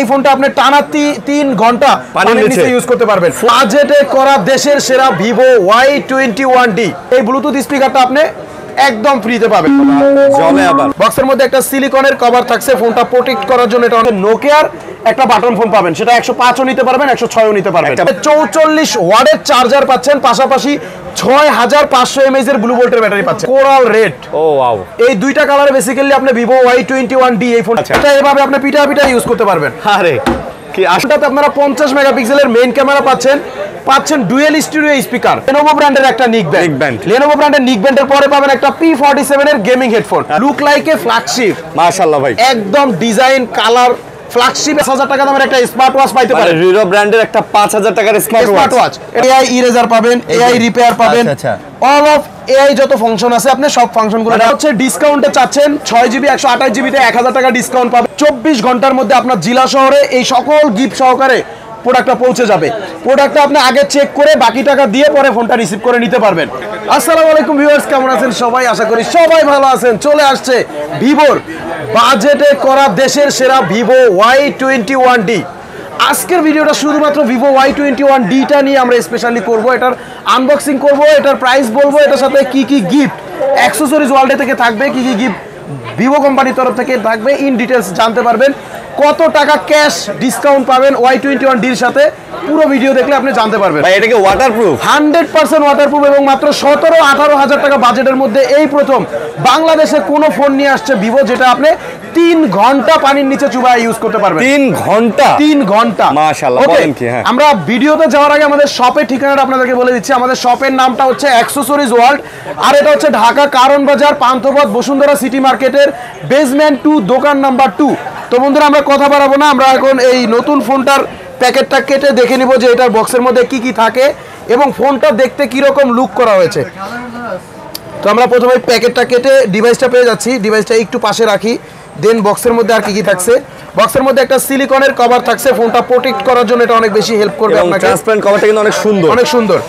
এই ফোনটা আপনি টানা 3 ঘন্টা পানির নিচে ইউজ করতে পারবেন। বাজেটে করা দেশের সেরা ভিভো Y21D এই ব্লুটুথ স্পিকারটা আপনি একদম ফ্রিতে পাবেন। জলে আবার বক্সের মধ্যে একটা সিলিকনের কভার থাকছে ফোনটা প্রোটেক্ট করার জন্য। এটা নোকিয়ার একটা বাটন ফোন পাবেন, সেটা 105ও নিতে পারবেন 106ও নিতে পারবেন। 44 ওয়াটের চার্জার পাচ্ছেন, পাশাপাশি 6500 mAh এর ব্লু ভোল্টের ব্যাটারি পাচ্ছেন। কোরাল রেড, ও ওয়াও, এই দুইটা কালারে বেসিক্যালি আপনি ভিভো Y21D এই ফোনটা এভাবে আপনি পিটা ইউজ করতে পারবেন। আরে কি আসলটাতে আপনারা 50 মেগাপিক্সেলের মেইন ক্যামেরা পাচ্ছেন ডুয়েল স্টিরিও স্পিকার, Lenovo ব্র্যান্ডের একটা নিক ব্যান্ড, Lenovo ব্র্যান্ডের নিক ব্যান্ডের পরে পাবেন একটা P47 এর gaming headphone, look like a flagship. মাশাআল্লাহ ভাই, একদম ডিজাইন কালার ফ্ল্যাগশিপ। 1000 টাকা দামের একটা স্মার্ট ওয়াচ পাইতে পারেন, রিরো ব্র্যান্ডের একটা 5000 টাকার স্মার্ট ওয়াচ। AI ইরেজার পাবেন, AI রিপেয়ার পাবেন, অল অফ AI যত ফাংশন আছে আপনি সব ফাংশনগুলো হচ্ছে ডিসকাউন্টে চাচ্ছেন। 6GB 128GB তে 1000 টাকা ডিসকাউন্ট পাবেন। 24 ঘন্টার মধ্যে আপনার জেলা শহরে এই সকল গিফট সহকারে প্রোডাক্টটা পৌঁছে যাবে। প্রোডাক্টটা আপনি আগে চেক করে বাকি টাকা দিয়ে পরে ফোনটা রিসিভ করে নিতে পারবেন। আসসালামু আলাইকুম ভিউয়ার্স, কেমন আছেন সবাই? আশা করি সবাই ভালো আছেন। চলে আসছে ভিভোর বাজেটে করা দেশের সেরা ভিভো Y21D। আজকের ভিডিওটা শুধুমাত্র ভিভো Y21Dটা নিয়ে আমরা স্পেশালি করব। এটার আনবক্সিং করব, এটার প্রাইস বলবো, এটার সাথে কি কি গিফট অ্যাক্সেসরিজ ওয়ার্ল্ডে থেকে থাকবে, কি কি গিফট ভিভো কোম্পানির তরফ থেকে থাকবে, ইন ডিটেলস জানতে পারবেন। কত টাকা ক্যাশ ডিসকাউন্ট পাবেন Y21Dর সাথে, পুরো ভিডিও দেখলে আপনি জানতে পারবেন। ভাই এটা কি ওয়াটারপ্রুফ? 100% ওয়াটারপ্রুফ এবং মাত্র 17-18 হাজার টাকা বাজেটের মধ্যে এই প্রথম বাংলাদেশে কোনো ফোন নিয়ে আসছে ভিভো, যেটা আপনি 3 ঘন্টা পানির নিচে চুবায় ইউজ করতে পারবেন। 3 ঘন্টা মাশাআল্লাহ। বলেন কি? হ্যাঁ, আমরা ভিডিওতে যাওয়ার আগে আমাদের শপের ঠিকানাটা আপনাদেরকে বলে দিচ্ছি। আমাদের শপের নামটা হচ্ছে অ্যাক্সেসরিজ ওয়ার্ল্ড, আর এটা হচ্ছে ঢাকা কারণ বাজার, পান্থপথ, বসুন্ধরা সিটি মার্কেটের বেসমেন্ট 2, দোকান নাম্বার 2। তো বন্ধুরা, আমরা কথা বাড়াবো না, আমরা এখন এই নতুন ফোনটার প্যাকেটটা কেটে দেখে নিব যে এটার বক্সের মধ্যে কি কি থাকে এবং ফোনটা দেখতে কি রকম লুক করা হয়েছে। তো আমরা প্রথমে প্যাকেটটা কেটে ডিভাইসটা পেয়ে যাচ্ছি, ডিভাইসটা একটু পাশে রাখি, দেন বক্সের মধ্যে আর কি কি থাকছে। বক্সের মধ্যে একটা সিলিকনের কভার থাকছে ফোনটা প্রোটেক্ট করার জন্য, এটা অনেক বেশি হেল্প করবে আপনাকে। ট্রান্সপারেন্ট কভারটা কিন্তু অনেক সুন্দর।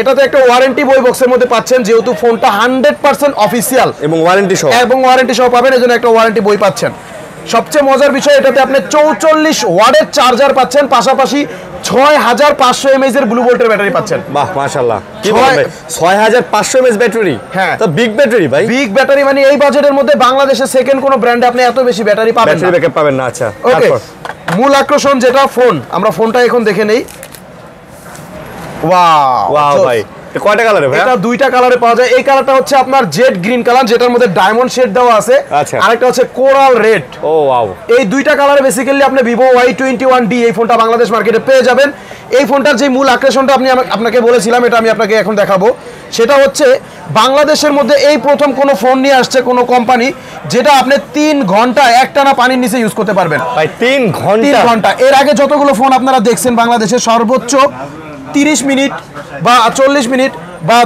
এটাতে একটা ওয়ারেন্টি বই বক্সের মধ্যে পাচ্ছেন, যেহেতু ফোনটা 100% অফিসিয়াল এবং ওয়ারেন্টি সহ পাবেন, এজন্য একটা ওয়ারেন্টি বই পাচ্ছেন। সবচেয়ে মজার বিষয়, এটাতে আপনি 44 ওয়াটের চার্জার পাচ্ছেন, পাশাপাশি 6500 mAh এর ব্লু ভোল্টের ব্যাটারি পাচ্ছেন। বাহ মাশাআল্লাহ, কি বলবে 6500 mAh ব্যাটারি? হ্যাঁ, তো বিগ ব্যাটারি ভাই, বিগ ব্যাটারি। মানে এই বাজেটের মধ্যে বাংলাদেশে সেকেন্ড কোনো ব্র্যান্ডে আপনি এত বেশি ব্যাটারি পাবেন না, ব্যাটারি ব্যাকআপ পাবেন না। আচ্ছা, ওকে, মূল আকর্ষণ যেটা ফোন, আমরা ফোনটা এখন দেখে নেই। ওয়াও ভাই, কয়টা কালারে ভাই? এটা দুইটা কালারে পাওয়া যায়। এই কালারটা হচ্ছে আপনার জেড গ্রিন কালার, যেটার মধ্যে ডায়মন্ড শেড দেওয়া আছে। আচ্ছা, আরেকটা হচ্ছে কোরাল রেড। ও ওয়াও, এই দুইটা কালারে বেসিক্যালি আপনি ভিভো Y21D এই ফোনটা বাংলাদেশ মার্কেটে পেয়ে যাবেন। এই ফোনটার যে মূল আকর্ষণটা আপনাকে বলেছিলাম, এটা আমি আপনাকে এখন দেখাবো। সেটা হচ্ছে বাংলাদেশের মধ্যে এই প্রথম কোনো ফোন নিয়ে আসছে কোনো কোম্পানি, যেটা আপনি 3 ঘন্টা একটানা পানির নিচে ইউজ করতে পারবেন। ভাই 3 ঘন্টা। এর আগে যতগুলো ফোন আপনারা দেখছেন বাংলাদেশে, সর্বোচ্চ 30 মিনিট বা 40 মিনিট বা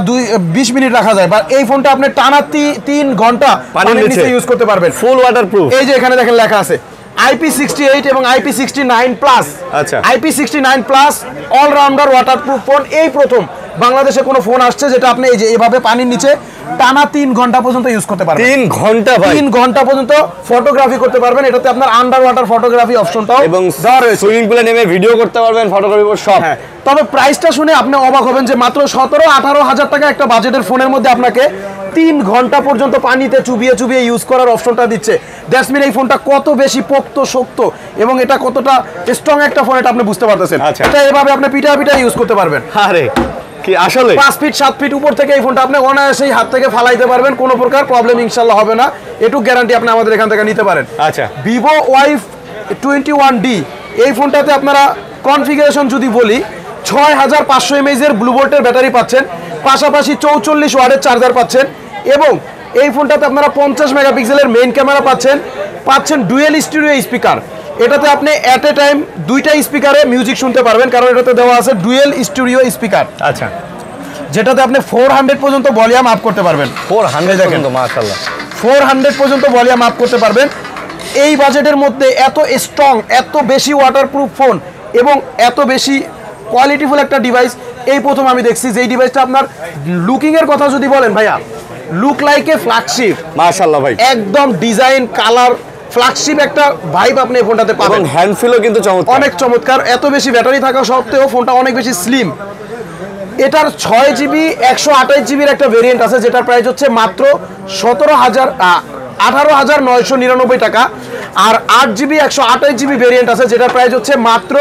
20 মিনিট রাখা যায়, বা এই ফোনটা আপনি টানা 3 ঘন্টা পানির নিচে ইউজ করতে পারবেন, ফুল ওয়াটারপ্রুফ। এই যে এখানে দেখেন লেখা আছে IP68 এবং IP69+। আচ্ছা, IP69+ অলরাউন্ডার ওয়াটারপ্রুফ ফোন এই প্রথম বাংলাদেশে কোনো ফোন আসছে, যেটা আপনি এই যে এভাবে পানির নিচে টানা 3 ঘন্টা পর্যন্ত ইউজ করতে পারবেন। 3 ঘন্টা ভাই, 3 ঘন্টা পর্যন্ত ফটোগ্রাফি করতে পারবেন। এটাতে আপনার আন্ডার ওয়াটার ফটোগ্রাফি অপশনটাও এবং দেওয়া রয়েছে, সুইমিং পুলে নেমে ভিডিও করতে পারবেন, ফটোগ্রাফি সব। হ্যাঁ, তবে প্রাইসটা শুনে আপনি অবাক হবেন যে মাত্র 17-18 হাজার টাকা একটা বাজেটের ফোনের মধ্যে আপনাকে 3 ঘন্টা পর্যন্ত পানিতে চুবিয়ে ইউজ করার অপশনটা দিচ্ছে। দ্যাটস মিন এই ফোনটা কত বেশি পোক্ত শক্ত এবং এটা কতটা স্ট্রং একটা ফোন, এটা আপনি বুঝতে পারতেছেন। এটা এভাবে আপনি পিটা ইউজ করতে পারবেন। আরে কি আসলে 5 ফিট 7 ফিট উপর থেকে এই ফোনটা আপনি অনায়াসেই হাত থেকে ফালাইতে পারবেন, কোনো প্রকার প্রবলেম ইনশাআল্লাহ হবে না। এটুকু গ্যারান্টি আপনি আমাদের এখান থেকে নিতে পারেন। আচ্ছা, ভিভো Y21D এই ফোনটাতে আপনারা কনফিগারেশন যদি বলি, 6500 mAh এর ব্লু ভোল্টের ব্যাটারি পাচ্ছেন, পাশাপাশি 44 ওয়াটের চার্জার পাচ্ছেন, এবং এই ফোনটাতে আপনারা 50 মেগাপিক্সেলের মেইন ক্যামেরা পাচ্ছেন ডুয়েল স্টিরিও স্পিকার। এটাতে আপনি এট এ টাইম 2টা স্পিকারে মিউজিক শুনতে পারবেন, কারণ এটাতে দেওয়া আছে ডুয়েল স্টিরিও স্পিকার। আচ্ছা, যেটাতে আপনি 400 পর্যন্ত ভলিউম আপ করতে পারবেন। 400 দেখেন তো মাশাআল্লাহ, 400 পর্যন্ত ভলিউম আপ করতে পারবেন। এই বাজেটের মধ্যে এত স্ট্রং, এত বেশি ওয়াটারপ্রুফ ফোন এবং এত বেশি কোয়ালিটিফুল একটা ডিভাইস এই প্রথম আমি দেখছি। যেই ডিভাইসটা আপনার লুকিং এর কথা যদি বলেন ভাইয়া, লুক লাইক এ ফ্ল্যাগশিপ। মাশাআল্লাহ ভাই, একদম ডিজাইন কালার ফ্ল্যাগশিপ একটা ভাইব আপনি এই ফোনটাতে পাবেন। হ্যান্ড ফিলও কিন্তু চমৎকার, অনেক চমৎকার। এত বেশি ব্যাটারি থাকা সত্ত্বেও ফোনটা অনেক বেশি স্লিম। এটার 6GB 128GBর একটা ভেরিয়েন্ট আছে যেটার প্রাইস হচ্ছে মাত্র 18,999 টাকা। আর 8GB 128GB ভেরিয়েন্ট আছে যেটার প্রাইস হচ্ছে মাত্র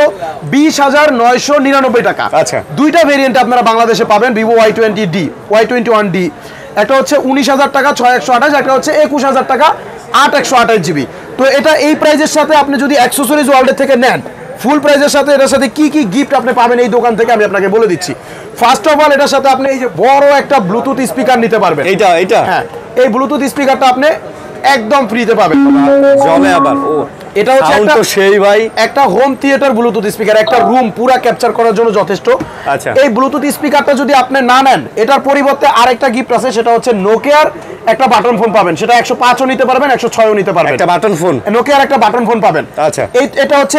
20,999 টাকা। আচ্ছা, দুইটা ভেরিয়েন্ট আপনারা বাংলাদেশে পাবেন ভিভো Y20D Y21D। একটা হচ্ছে 19,000 টাকা 6/128, একটা হচ্ছে 21,000 টাকা 8/128GB। তো এটা এই প্রাইজের সাথে আপনি যদি অ্যাক্সেসরিজ ওয়ার্ল্ডের থেকে নেন ফুল প্রাইজের সাথে এটার সাথে কি কি গিফট আপনি পাবেন এই দোকান থেকে আমি আপনাকে বলে দিচ্ছি। ফার্স্ট অফ অল এটার সাথে আপনি এই যে বড় একটা ব্লুটুথ স্পিকার নিতে পারবেন। এইটা হ্যাঁ, এই ব্লুটুথ স্পিকারটা আপনি একদম ফ্রিতে পাবেন। জলে আবার এটা হচ্ছে একটা সেই ভাই একটা হোম থিয়েটার ব্লুটুথ স্পিকার, একটা রুম পুরা ক্যাপচার করার জন্য যথেষ্ট। আচ্ছা, এই ব্লুটুথ স্পিকারটা যদি আপনি না নেন এটার পরিবর্তে আরেকটা গিফট আছে, সেটা হচ্ছে নোকিয়ার একটা বাটন ফোন পাবেন। সেটা 105ও নিতে পারবেন, 106ও নিতে পারবেন। একটা বাটন ফোন, নোকিয়ার একটা বাটন ফোন পাবেন। আচ্ছা, এটা হচ্ছে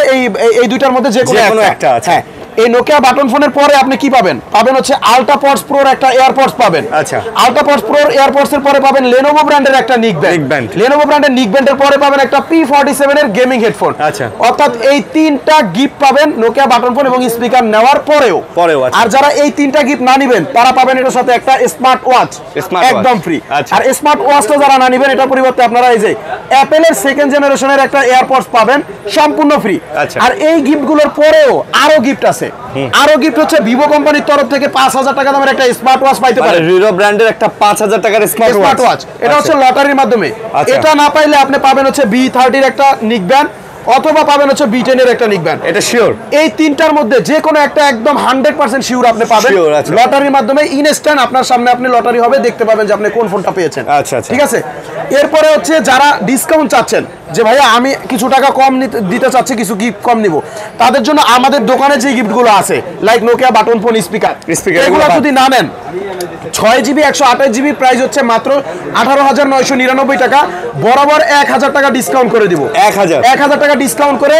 এই দুইটার মধ্যে যে কোনো একটা। আচ্ছা, এই নোকিয়া বাটন ফোনের পরে আপনি কি পাবেন? পাবেন হচ্ছে আল্ট্রাপডস প্রোর একটা এয়ারপডস পাবেন। আচ্ছা, আল্ট্রাপডস প্রোর এয়ারপডস এর পরে পাবেন লেনোভো ব্র্যান্ডের একটা নিক ব্যান্ড। লেনোভো ব্র্যান্ডের নিক ব্যান্ডের পরে পাবেন একটা P47 এর গেমিং হেডফোন। আচ্ছা, অর্থাৎ এই তিনটা গিফট পাবেন নোকিয়া বাটন ফোন এবং স্পিকার নেওয়ার পরেও। আচ্ছা, আর যারা এই তিনটা গিফট না নেবেন তারা পাবেন এটার সাথে একটা স্মার্ট ওয়াচ একদম ফ্রি। আর স্মার্ট ওয়াচটা যারা না নেবেন এটার পরিবর্তে আপনারা এই যে অ্যাপেলের সেকেন্ড জেনারেশনের একটা এয়ারপডস পাবেন সম্পূর্ণ ফ্রি। আর এই গিফটগুলোর পরেও আরো গিফট আছে। আরো গিফট হচ্ছে ভিভো কোম্পানির তরফ থেকে 5,000 টাকা দামের একটা স্মার্ট ওয়াচ পাইতে পারেন। ভিভো ব্র্যান্ডের একটা 5,000 টাকার স্মার্ট ওয়াচ। এটা হচ্ছে লটারির মাধ্যমে। এটা না পাইলে আপনি পাবেন হচ্ছে B30 এর একটা নিক ব্যান্ড অথবা পাবেন হচ্ছে B10 এর একটা নিক ব্যান্ড। এটা শিওর এই তিনটার মধ্যে যে কোনো একটা একদম 100% শিওর আপনি পাবেন লটারির মাধ্যমে। ইনস্ট্যান্ট আপনার সামনে আপনি লটারি হবে, দেখতে পাবেন যে আপনি কোন ফোনটা পেয়েছেন। আচ্ছা, ঠিক আছে। এরপরে হচ্ছে যারা ডিসকাউন্ট চাচ্ছেন যে ভাইয়া আমি কিছু টাকা কম দিতে চাচ্ছি, কিছু গিফট কম নিব, তাদের জন্য আমাদের দোকানে যে গিফটগুলো আছে like Nokia button phone speaker এগুলো যদি না নেন 6GB 128GB প্রাইস হচ্ছে মাত্র 18,999 টাকা। বরাবর 1,000 টাকা ডিসকাউন্ট করে দিব। 1,000 টাকা ডিসকাউন্ট করে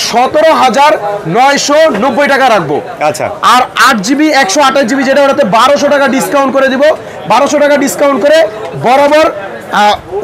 17,990 টাকা রাখবো। আচ্ছা, আর 8GB 128GB যেটা ওটাতে 1,200 টাকা ডিসকাউন্ট করে দিব। 1,200 টাকা ডিসকাউন্ট করে বরাবর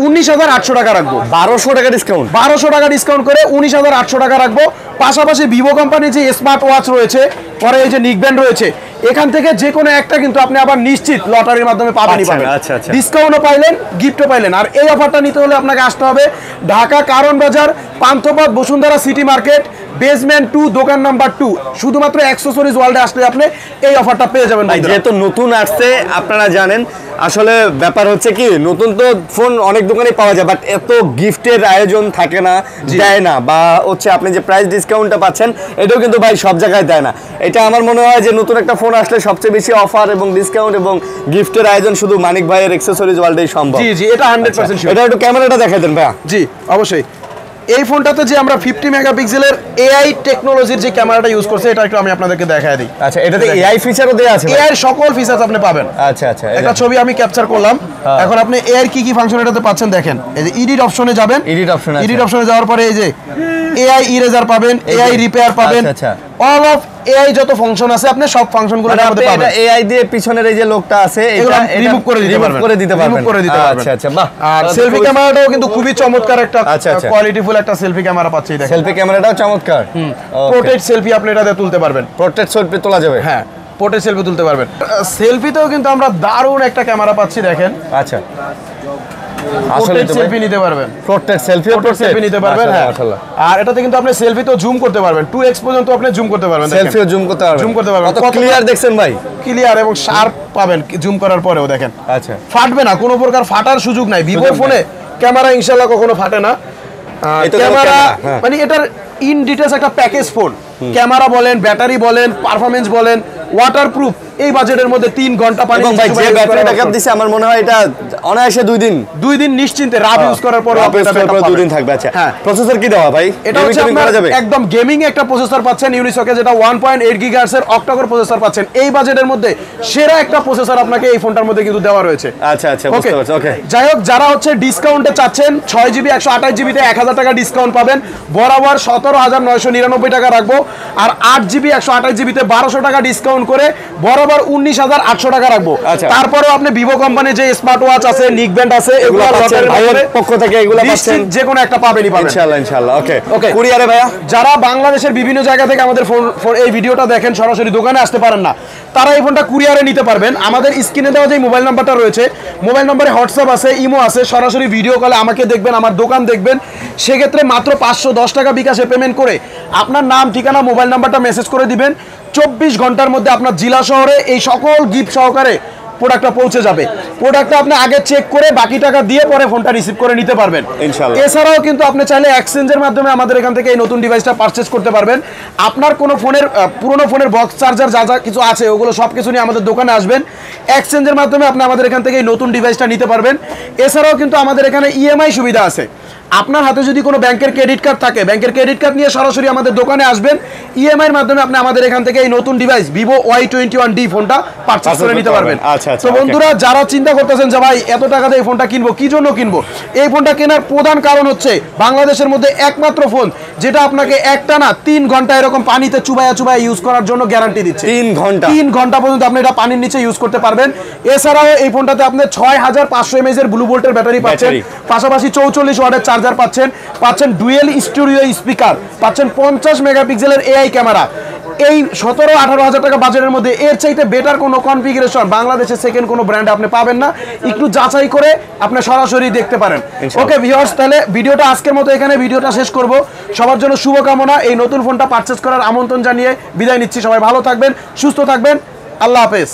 19,800 টাকা রাখবো। 1,200 টাকা ডিসকাউন্ট, 1,200 টাকা ডিসকাউন্ট করে 19,800 টাকা রাখবো। পাশাপাশি ভিভো কোম্পানির যে স্মার্ট ওয়াচ রয়েছে, পরে এই যে নিক ব্যান্ড রয়েছে, এখান থেকে যে কোনো একটা কিন্তু আপনি আবার নিশ্চিত লটারির মাধ্যমে পাবেনই পাবেন। ডিসকাউন্টও পাইলেন, গিফটও পাইলেন। আর এই অফারটা নিতে হলে আপনাকে আসতে হবে ঢাকা কারণ বাজার, Panthapath, Bashundhara city market, basement 2, দোকান নাম্বার 2। শুধুমাত্র অ্যাক্সেসরিজ ওয়ার্ল্ডে আসলে আপনি এই অফারটা পেয়ে যাবেন। যেহেতু নতুন আসছে আপনারা জানেন, আসলে ব্যাপার হচ্ছে কি নতুন তো ফোন অনেক দোকানে পাওয়া যায়, বাট এত গিফটের আয়োজন থাকে না, দেয় না, বা হচ্ছে আপনি যে প্রাইস ডিসকাউন্টটা পাচ্ছেন এটাও কিন্তু ভাই সব জায়গায় দেয় না। এটা আমার মনে হয় যে নতুন একটা ফোন আসলে সবচেয়ে বেশি অফার এবং ডিসকাউন্ট এবং গিফটের আয়োজন শুধু মানিক ভাইয়ের অ্যাক্সেসরিজ ওয়ার্ল্ডেই সম্ভব। জি, এটা 100% শিওর। এটা একটু ক্যামেরাটা দেখাই দেন ভাইয়া। জি অবশ্যই। এই ফোনটাতে যে আমরা 50 মেগাপিক্সেলের AI টেকনোলজির যে ক্যামেরাটা ইউজ করছে এটা একটু আমি আপনাদেরকে দেখায় দিই। আচ্ছা, এটাতে AI ফিচারও দেয়া আছে? AI এর সকল ফিচারস আপনি পাবেন। আচ্ছা, একটা ছবি আমি ক্যাপচার করলাম। এখন আপনি AI এর কি ফাংশন এটাতে পাচ্ছেন দেখেন। এই যে এডিট অপশনে যাবেন, এডিট অপশনে যাওয়ার পরে এই যে AI ইরেজার পাবেন, AI রিপেয়ার পাবেন। অল অফ AI যত ফাংশন আছে আপনি সব ফাংশনগুলো এর মধ্যে পাবেন। এটা AI দিয়ে পিছনের এই যে লোকটা আছে এটা রিমুভ করে দিতে পারবেন। আচ্ছা, বাহ। আর সেলফি ক্যামেরাটাও কিন্তু খুবই চমৎকার একটা কোয়ালিটিফুল একটা সেলফি ক্যামেরা পাচ্ছি দেখেন। সেলফি ক্যামেরাটাও চমৎকার। পোর্ট্রেট সেলফি আপনি এটাতে তুলতে পারবেন। পোর্ট্রেট সেলফি তোলা যাবে? হ্যাঁ, পোর্ট্রেট সেলফি তুলতে পারবেন। সেলফিতেও কিন্তু আমরা দারুণ একটা ক্যামেরা পাচ্ছি দেখেন। আচ্ছা, আসলে সেলফি নিতে পারবেন। পোর্ট্রেট সেলফি নিতে পারবেন। হ্যাঁ, আর এটাতে কিন্তু আপনি সেলফিতেও জুম করতে পারবেন। 2x পর্যন্ত আপনি জুম করতে পারবেন। সেলফিও জুম করতে পারবেন। কত ক্লিয়ার দেখছেন ভাই? ক্লিয়ার এবং শার্প পাবেন জুম করার পরেও দেখেন। আচ্ছা, ফাটবে না, কোনো প্রকার ফাটার সুযোগ নাই। ভিভো ফোনে ক্যামেরা ইনশাআল্লাহ কখনো ফাটে না। ক্যামেরা মানে এটার ইন ডিটেইলস একটা প্যাকেজ ফোন। ক্যামেরা বলেন, ব্যাটারি বলেন, পারফরম্যান্স বলেন, ওয়াটারপ্রুফ। এই বাজেটের মধ্যে 3 ঘন্টা পানি এবং ভাই যে ব্যাটারি ব্যাকআপ দিছে আমার মনে হয় এটা অনায়াসে 2 দিন নিশ্চিন্তে রাব ইউজ করার পর 2 দিন থাকবে। আচ্ছা, প্রসেসর কি দেওয়া ভাই? এটা হচ্ছে একদম গেমিং একটা প্রসেসর পাচ্ছেন ইউনিসকে, যেটা 1.8 গিগাহার্টজ এর অক্টা-কোর প্রসেসর পাচ্ছেন। এই বাজেটের মধ্যে সেরা একটা প্রসেসর আপনাকে এই ফোনটার মধ্যে কিন্তু দেওয়া রয়েছে। আচ্ছা, বুঝতে পারছি। ওকে, যাই হোক, যারা হচ্ছে ডিসকাউন্টে চাচ্ছেন 6GB 128GB তে 1,000 টাকা ডিসকাউন্ট পাবেন। বরাবর 17,999 টাকা রাখবো। আর 8GB 128GB তে 1,200 টাকা ডিসকাউন্ট করে বরাবর বরাবর 19,800 টাকা রাখবো। তারপরেও আপনি ভিভো কোম্পানির যে স্মার্ট ওয়াচ আছে, নিক ব্যান্ড আছে, এগুলো ভাইয়ের পক্ষ থেকে এগুলো পাচ্ছেন, যে কোনো একটা পাবেনই পাবেন ইনশাআল্লাহ ইনশাআল্লাহ। ওকে ওকে কুরিয়ারে ভাইয়া যারা বাংলাদেশের বিভিন্ন জায়গা থেকে আমাদের ফোন এই ভিডিওটা দেখেন, সরাসরি দোকানে আসতে পারেন না, তারা এই ফোনটা কুরিয়ারে নিতে পারবেন। আমাদের স্ক্রিনে দেওয়া যে মোবাইল নাম্বারটা রয়েছে, মোবাইল নাম্বারে হোয়াটসঅ্যাপ আছে, ইমো আছে, সরাসরি ভিডিও কলে আমাকে দেখবেন, আমার দোকান দেখবেন। সেক্ষেত্রে মাত্র 510 টাকা বিকাশে পেমেন্ট করে আপনার নাম, ঠিকানা, মোবাইল নাম্বারটা মেসেজ করে দিবেন। 24 ঘন্টার মধ্যে আপনার জেলা শহরে এই সকল গিফট সহকারে প্রোডাক্টটা পৌঁছে যাবে। প্রোডাক্টটা আপনি আগে চেক করে বাকি টাকা দিয়ে পরে ফোনটা রিসিভ করে নিতে পারবেন ইনশাআল্লাহ। এছাড়াও কিন্তু আপনি চাইলে এক্সচেঞ্জের মাধ্যমে আমাদের এখান থেকে এই নতুন ডিভাইসটা পারচেজ করতে পারবেন। আপনার কোনো ফোনের পুরনো ফোনের বক্স চার্জার যা যা কিছু আছে ওগুলো সব কিছু নিয়ে আমাদের দোকানে আসবেন, এক্সচেঞ্জের মাধ্যমে আপনি আমাদের এখান থেকে এই নতুন ডিভাইসটা নিতে পারবেন। এছাড়াও কিন্তু আমাদের এখানে ইএমআই সুবিধা আছে। আপনার হাতে যদি কোনো ব্যাংকের ক্রেডিট কার্ড থাকে, ব্যাংকের ক্রেডিট কার্ড নিয়ে সরাসরি আমাদের দোকানে আসবেন, ইএমআই এর মাধ্যমে আপনি আমাদের এখান থেকে এই নতুন ডিভাইস ভিভো Y21D ফোনটা পারচেজ করে নিতে পারবেন। তো বন্ধুরা যারা চিন্তা করতেছেন যে ভাই এত টাকা দিয়ে এই ফোনটা কিনবো, কি জন্য কিনবো, এই ফোনটা কেনার প্রধান কারণ হচ্ছে বাংলাদেশের মধ্যে একমাত্র ফোন যেটা আপনাকে একটানা 3 ঘন্টা এরকম পানিতে চুবায়া চুবায়া ইউজ করার জন্য গ্যারান্টি দিচ্ছে। 3 ঘন্টা পর্যন্ত আপনি এটা পানির নিচে ইউজ করতে পারবেন। এছাড়াও এই ফোনটাতে আপনি 6500 mAh এর ব্লু ভোল্টের ব্যাটারি পাচ্ছেন, পাশাপাশি 44 ওয়াটের চার্জার পাচ্ছেন ডুয়েল স্টুডিও স্পিকার, পাচ্ছেন 50 মেগাপিক্সেলের এআই ক্যামেরা। এই 17-18 হাজার টাকা বাজেটের মধ্যে এর চাইতে বেটার কোনো কনফিগারেশন বাংলাদেশের সেকেন্ড কোনো ব্র্যান্ডে আপনি পাবেন না। একটু যাচাই করে আপনি সরাসরি দেখতে পারেন। ওকে ভিউয়ার্স, তাহলে ভিডিওটা আজকের মতো এখানে ভিডিওটা শেষ করব। সবার জন্য শুভকামনা। এই নতুন ফোনটা পারচেজ করার আমন্ত্রণ জানিয়ে বিদায় নিচ্ছি। সবাই ভালো থাকবেন, সুস্থ থাকবেন, আল্লাহ হাফেজ।